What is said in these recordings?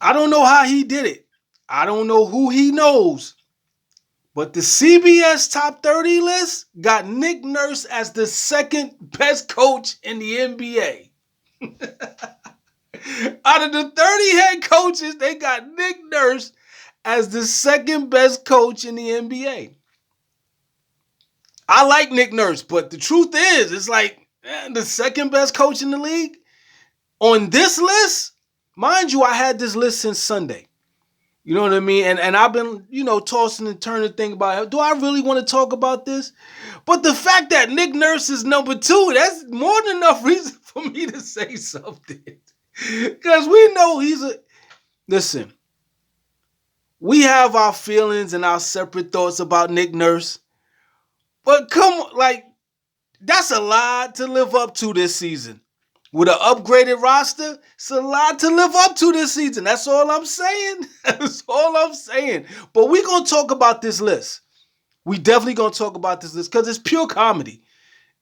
I don't know how he did it. I don't know who he knows. But the CBS top 30 list got Nick Nurse as the second best coach in the NBA. Out of the 30 head coaches, they got Nick Nurse as the second best coach in the NBA. I like Nick Nurse, but the truth is, it's like the second best coach in the league. On this list, mind you, I had this list since Sunday. You know what I mean? And I've been, tossing and turning, thinking about, do I really want to talk about this? But the fact that Nick Nurse is number 2, that's more than enough reason for me to say something. Because we know listen, we have our feelings and our separate thoughts about Nick Nurse. But come on, that's a lot to live up to this season. With an upgraded roster, it's a lot to live up to this season. That's all I'm saying. That's all I'm saying. But we're going to talk about this list. We definitely going to talk about this list because it's pure comedy.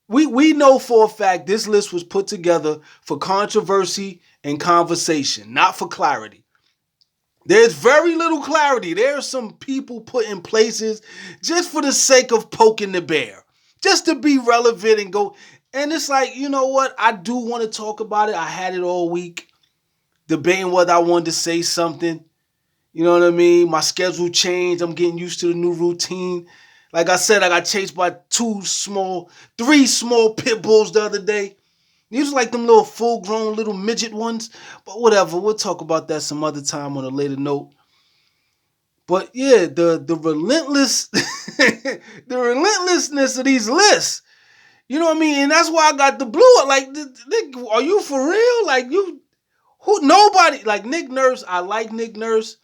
We know for a fact this list was put together for controversy and conversation, not for clarity. There's very little clarity. There are some people put in places just for the sake of poking the bear, just to be relevant and go. And it's like, you know what? I do want to talk about it. I had it all week, debating whether I wanted to say something. You know what I mean? My schedule changed. I'm getting used to the new routine. Like I said, I got chased by 3 small pit bulls the other day. These are like them little full-grown little midget ones. But whatever, we'll talk about that some other time on a later note. But yeah, the relentless the relentlessness of these lists. You know what I mean? And that's why I got the blue. Like, are you for real? Like, nobody, like Nick Nurse, I like Nick Nurse.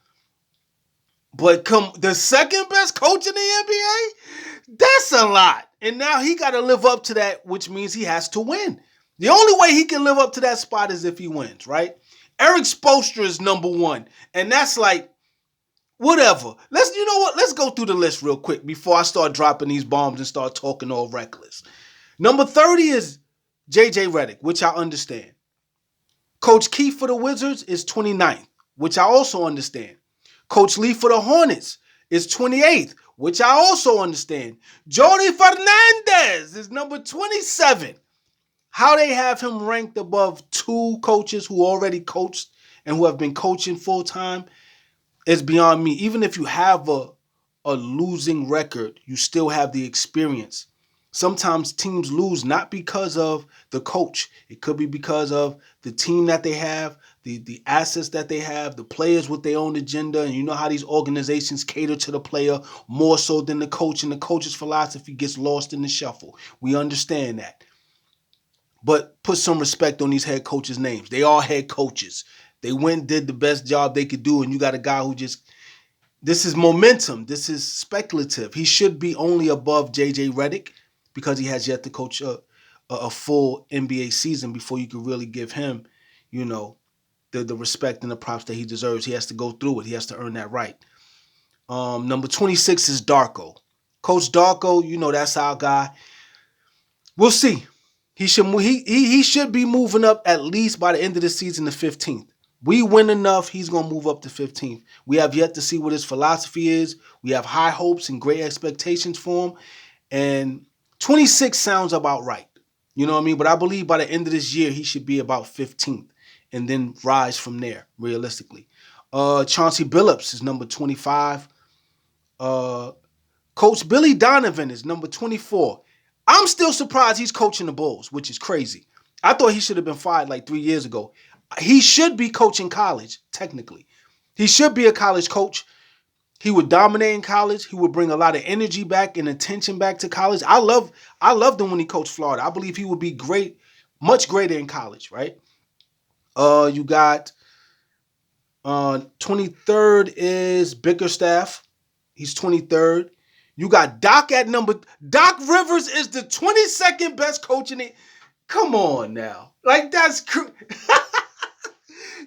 But the second best coach in the NBA? That's a lot. And now he got to live up to that, which means he has to win. The only way he can live up to that spot is if he wins, right? Eric Spoelstra is number 1. And that's like, whatever. You know what? Let's go through the list real quick before I start dropping these bombs and start talking all reckless. Number 30 is J.J. Redick, which I understand. Coach Keith for the Wizards is 29th, which I also understand. Coach Lee for the Hornets is 28th, which I also understand. Jody Fernandez is number 27. How they have him ranked above 2 coaches who already coached and who have been coaching full-time is beyond me. Even if you have a losing record, you still have the experience. Sometimes teams lose not because of the coach. It could be because of the team that they have, the assets that they have, the players with their own agenda. And you know how these organizations cater to the player more so than the coach, and the coach's philosophy gets lost in the shuffle. We understand that. But put some respect on these head coaches' names. They are head coaches. They went and did the best job they could do, and you got a guy who this is momentum. This is speculative. He should be only above J.J. Redick, because he has yet to coach a full NBA season before you could really give him, the respect and the props that he deserves. He has to go through it. He has to earn that right. Number 26 is Darko. Coach Darko, that's our guy. We'll see. He should be moving up at least by the end of the season to 15th. We win enough, he's going to move up to 15th. We have yet to see what his philosophy is. We have high hopes and great expectations for him. And 26 sounds about right. You know what I mean? But I believe by the end of this year, he should be about 15th and then rise from there, realistically. Chauncey Billups is number 25. Coach Billy Donovan is number 24. I'm still surprised he's coaching the Bulls, which is crazy. I thought he should have been fired like 3 years ago. He should be coaching college, technically. He should be a college coach. He would dominate in college. He would bring a lot of energy back and attention back to college. I loved him when he coached Florida. I believe he would be great, much greater in college, right? You got 23rd is Bickerstaff. He's 23rd. You got Doc at Doc Rivers is the 22nd best coach in it. Come on now. Like, that's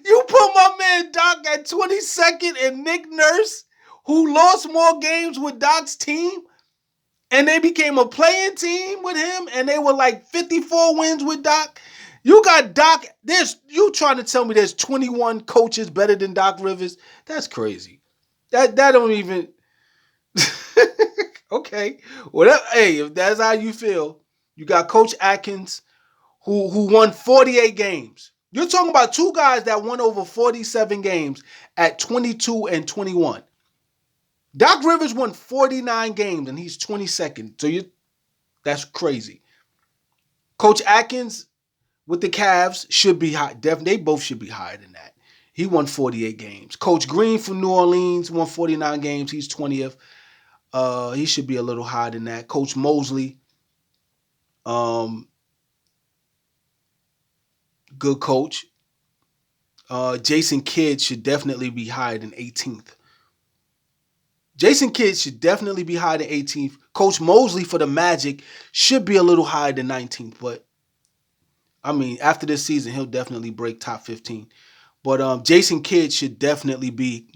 you put my man Doc at 22nd and Nick Nurse, who lost more games with Doc's team, and they became a playing team with him, and they were like 54 wins with Doc. You got Doc. You trying to tell me there's 21 coaches better than Doc Rivers? That's crazy. That don't even. Okay. Well, hey, if that's how you feel, you got Coach Atkins who won 48 games. You're talking about two guys that won over 47 games at 22 and 21. Doc Rivers won 49 games and he's 22nd. So that's crazy. Coach Atkins with the Cavs should be high. Definitely, they both should be higher than that. He won 48 games. Coach Green from New Orleans won 49 games. He's 20th. He should be a little higher than that. Coach Mosley, good coach. Jason Kidd should definitely be higher than 18th. Jason Kidd should definitely be higher than 18th. Coach Mosley for the Magic should be a little higher than 19th, but I mean, after this season, he'll definitely break top 15. But Jason Kidd should definitely be.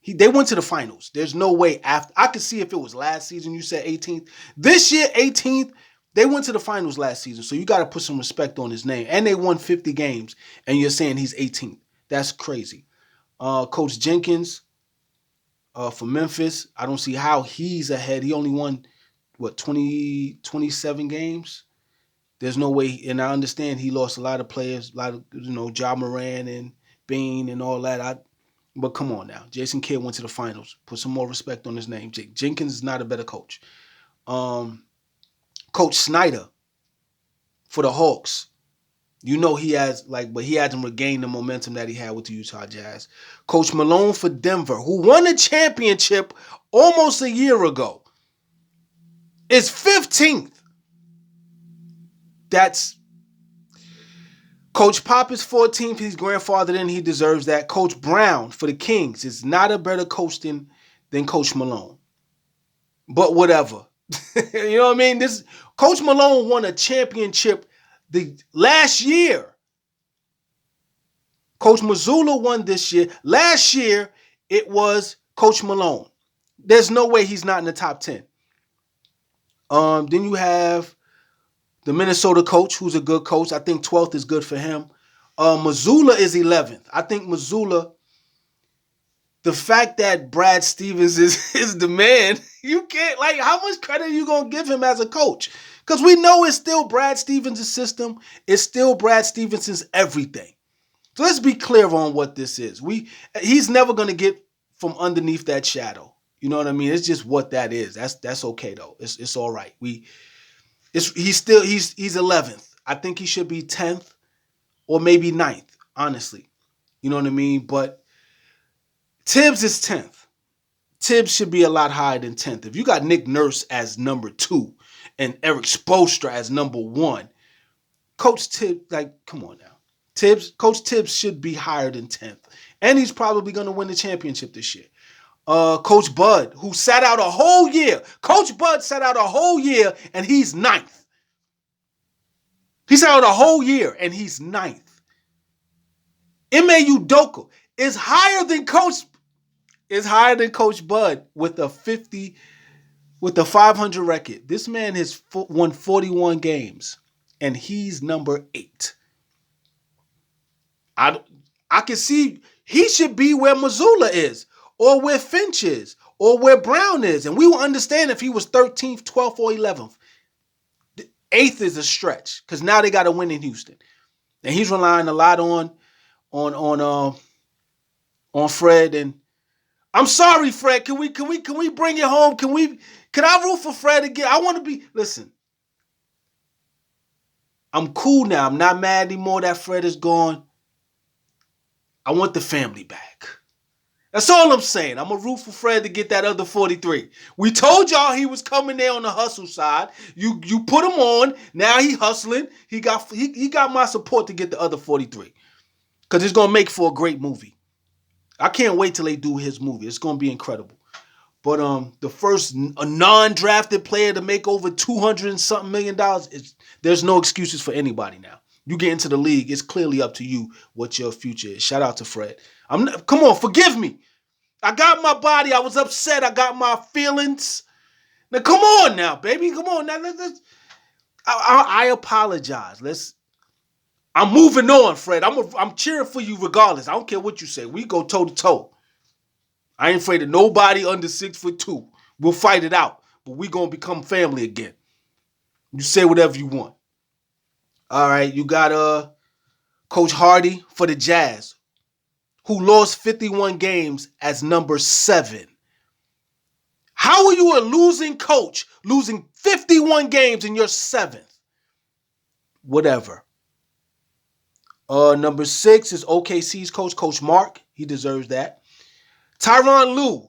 They went to the finals. There's no way after. I could see if it was last season, you said 18th. This year, 18th. They went to the finals last season, so you got to put some respect on his name. And they won 50 games, and you're saying he's 18th. That's crazy. Coach Jenkins for Memphis, I don't see how he's ahead. He only won, 27 games? There's no way, and I understand he lost a lot of players, a lot of, Ja Moran and Bean and all that. But come on now. Jason Kidd went to the finals. Put some more respect on his name. Jenkins is not a better coach. Coach Snyder for the Hawks. He has, but he hasn't regained the momentum that he had with the Utah Jazz. Coach Malone for Denver, who won a championship almost a year ago, is 15th. That's Coach Pop is 14th. He's grandfathered in. He deserves that. Coach Brown for the Kings is not a better coach than Coach Malone. But whatever. You know what I mean? Coach Malone won a championship the last year. Coach Mazzulla won this year. Last year, it was Coach Malone. There's no way he's not in the top 10. Then you have the Minnesota coach, who's a good coach. I think 12th is good for him. Mazzulla is 11th. I think Mazzulla, the fact that Brad Stevens is the man, you can't, how much credit are you going to give him as a coach? Because we know it's still Brad Stevens' system. It's still Brad Stevens' everything. So let's be clear on what this is. He's never going to get from underneath that shadow. You know what I mean? It's just what that is. That's okay, though. It's all right. He's 11th. I think he should be 10th or maybe 9th, honestly. You know what I mean? But Tibbs is 10th. Tibbs should be a lot higher than 10th. If you got Nick Nurse as number 2 and Eric Spoelstra as number 1, Coach Tibbs, come on now. Coach Tibbs should be higher than 10th. And he's probably going to win the championship this year. Coach Bud, who sat out a whole year. Coach Bud sat out a whole year, and he's 9th. He sat out a whole year, and he's 9th. Ime Udoka is higher than Coach Bud with a 500 record. This man has won 41 games, and he's number 8. I can see he should be where Mazzulla is, or where Finch is, or where Brown is. And we will understand if he was 13th, 12th, or 11th. 8th is a stretch, because now they got to win in Houston. And he's relying a lot on Fred. And I'm sorry, Fred. Can we bring it home? Can I root for Fred again? I want to be, listen. I'm cool now. I'm not mad anymore that Fred is gone. I want the family back. That's all I'm saying. I'm going to root for Fred to get that other 43. We told y'all he was coming there on the hustle side. You put him on. Now he hustling. He got my support to get the other 43. Because it's going to make for a great movie. I can't wait till they do his movie. It's going to be incredible. But the first non-drafted player to make over $200 and something million, there's no excuses for anybody now. You get into the league, it's clearly up to you what your future is. Shout out to Fred. Come on, forgive me. I got my body. I was upset. I got my feelings. Now, come on now, baby. Come on now. I apologize. I'm moving on, Fred. I'm cheering for you regardless. I don't care what you say. We go toe to toe. I ain't afraid of nobody under 6'2". We'll fight it out, but we gonna become family again. You say whatever you want. All right, you got Coach Hardy for the Jazz, who lost 51 games as number 7. How are you a losing coach, losing 51 games in your 7th? Whatever. Number 6 is OKC's coach, Coach Mark. He deserves that. Tyronn Lue.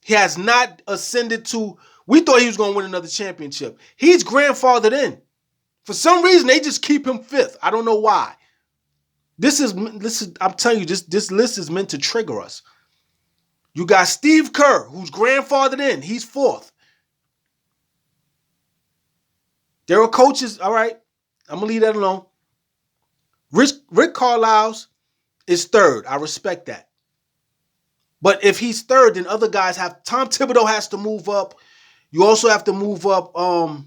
He has not ascended to. We thought he was going to win another championship. He's grandfathered in. For some reason, they just keep him 5th. I don't know why. This is. I'm telling you, this list is meant to trigger us. You got Steve Kerr, who's grandfathered in. He's 4th. There are coaches. All right, I'm gonna leave that alone. Rick Carlisle's is 3rd. I respect that. But if he's 3rd, then other guys have. Tom Thibodeau has to move up. You also have to move up. I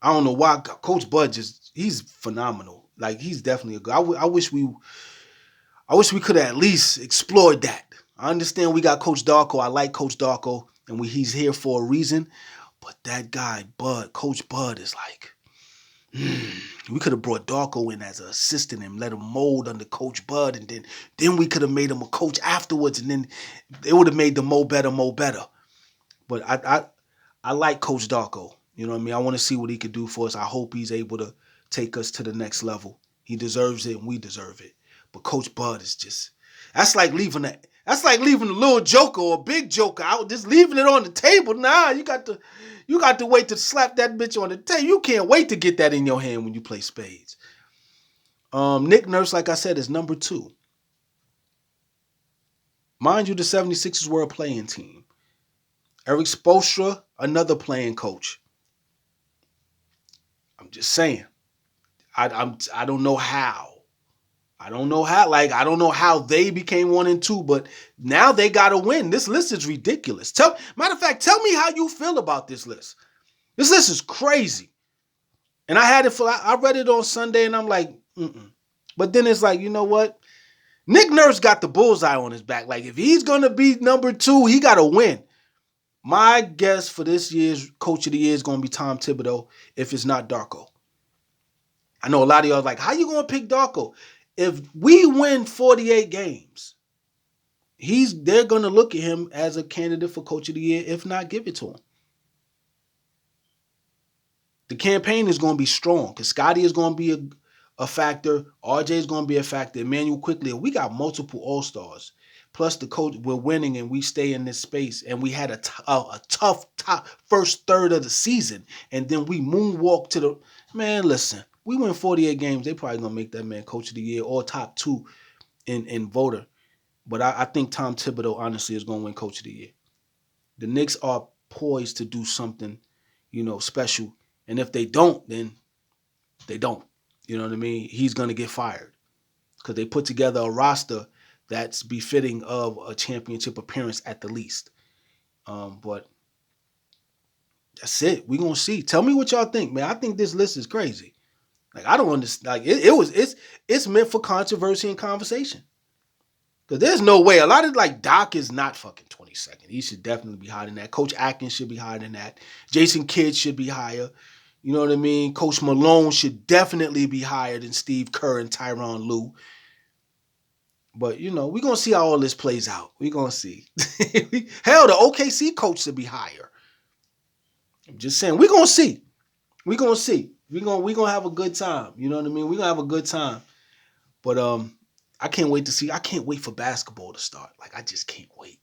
don't know why Coach Bud he's phenomenal. Like, he's definitely a good. I wish we could have at least explored that. I understand we got Coach Darko. I like Coach Darko, and he's here for a reason. But that guy Bud, Coach Bud, is like. We could have brought Darko in as an assistant and let him mold under Coach Bud, and then we could have made him a coach afterwards, and then it would have made the Mo better. But I like Coach Darko. You know what I mean? I want to see what he could do for us. I hope he's able to take us to the next level. He deserves it, and we deserve it. But Coach Bud is just that's like leaving a little joker or a big joker out, just leaving it on the table. Nah, you got to wait to slap that bitch on the table. You can't wait to get that in your hand when you play spades. Nick Nurse, like I said, is number 2. Mind you, the 76ers were a playing team. Eric Spoelstra, another playing coach. I'm just saying. I don't know how. I don't know how they became 1 and 2, but now they got to win. This list is ridiculous. Matter of fact, tell me how you feel about this list. This list is crazy. And I read it on Sunday, and I'm like, But then it's like, you know what? Nick Nurse got the bullseye on his back. Like, if he's going to be number 2, he got to win. My guess for this year's Coach of the Year is going to be Tom Thibodeau, if it's not Darko. I know a lot of y'all are like, how you going to pick Darko? If we win 48 games, they're going to look at him as a candidate for Coach of the Year, if not, give it to him. The campaign is going to be strong because Scotty is going to be a factor. RJ is going to be a factor. Emmanuel Quickly. We got multiple All-Stars. Plus the coach, we're winning and we stay in this space. And we had a tough first third of the season. And then we moonwalk to the... Man, listen. We win 48 games. They probably going to make that man Coach of the Year or top 2 in voter. But I think Tom Thibodeau, honestly, is going to win Coach of the Year. The Knicks are poised to do something, special. And if they don't, then they don't. You know what I mean? He's going to get fired because they put together a roster that's befitting of a championship appearance at the least. But that's it. We're going to see. Tell me what y'all think, man. I think this list is crazy. Like, I don't understand. Like, it's meant for controversy and conversation. Because there's no way. A lot of, like, Doc is not fucking 22nd. He should definitely be higher than that. Coach Atkins should be higher than that. Jason Kidd should be higher. You know what I mean? Coach Malone should definitely be higher than Steve Kerr and Tyronn Lue. But, we're going to see how all this plays out. We're going to see. Hell, the OKC coach should be higher. I'm just saying. We're going to see. We're going to see. We're going to have a good time. You know what I mean? We're going to have a good time. But I can't wait to see. I can't wait for basketball to start. Like, I just can't wait.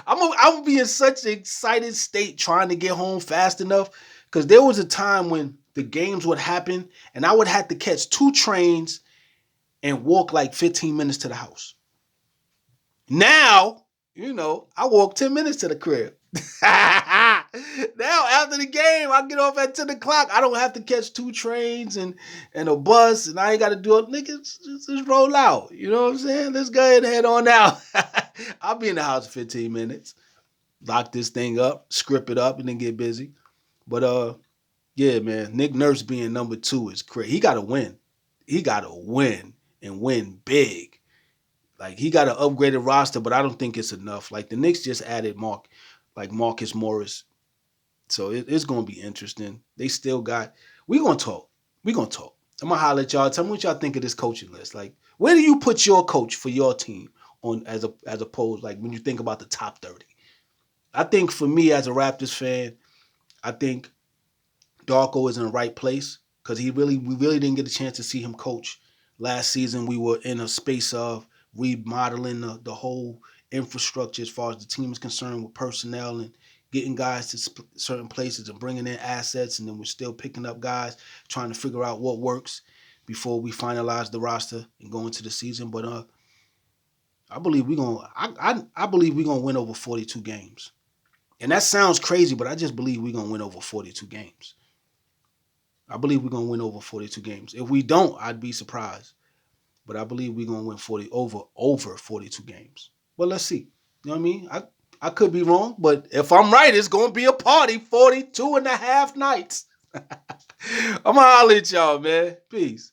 I'm going to be in such an excited state trying to get home fast enough. Because there was a time when the games would happen and I would have to catch 2 trains and walk like 15 minutes to the house. Now, I walk 10 minutes to the crib. Now, after the game, I get off at 10 o'clock. I don't have to catch 2 trains and a bus, and I ain't got to do it. Niggas, just roll out. You know what I'm saying? Let's go ahead and head on out. I'll be in the house in 15 minutes. Lock this thing up, script it up, and then get busy. But Yeah, man. Nick Nurse being number 2 is crazy. He got to win. He got to win and win big. Like he got an upgraded roster, but I don't think it's enough. Like the Knicks just added Marcus Morris, so it's gonna be interesting. They still got. We gonna talk. We gonna talk. I'm gonna holler at y'all. Tell me what y'all think of this coaching list. Like, where do you put your coach for your team on as opposed like when you think about the top 30? I think for me as a Raptors fan, I think Darko is in the right place because we really didn't get a chance to see him coach last season. We were in a space of remodeling the whole infrastructure as far as the team is concerned with personnel and getting guys to certain places and bringing in assets, and then we're still picking up guys trying to figure out what works before we finalize the roster and go into the season. But I believe we're gonna I believe we're gonna win over 42 games. And that sounds crazy, but I just believe we're gonna win over 42 games. I believe we're gonna win over 42 games. If we don't, I'd be surprised. But I believe we're gonna win 40 over 42 games. But let's see. You know what I mean? I could be wrong, but if I'm right, it's gonna be a party 42 and a half nights. I'm gonna holler at y'all, man. Peace.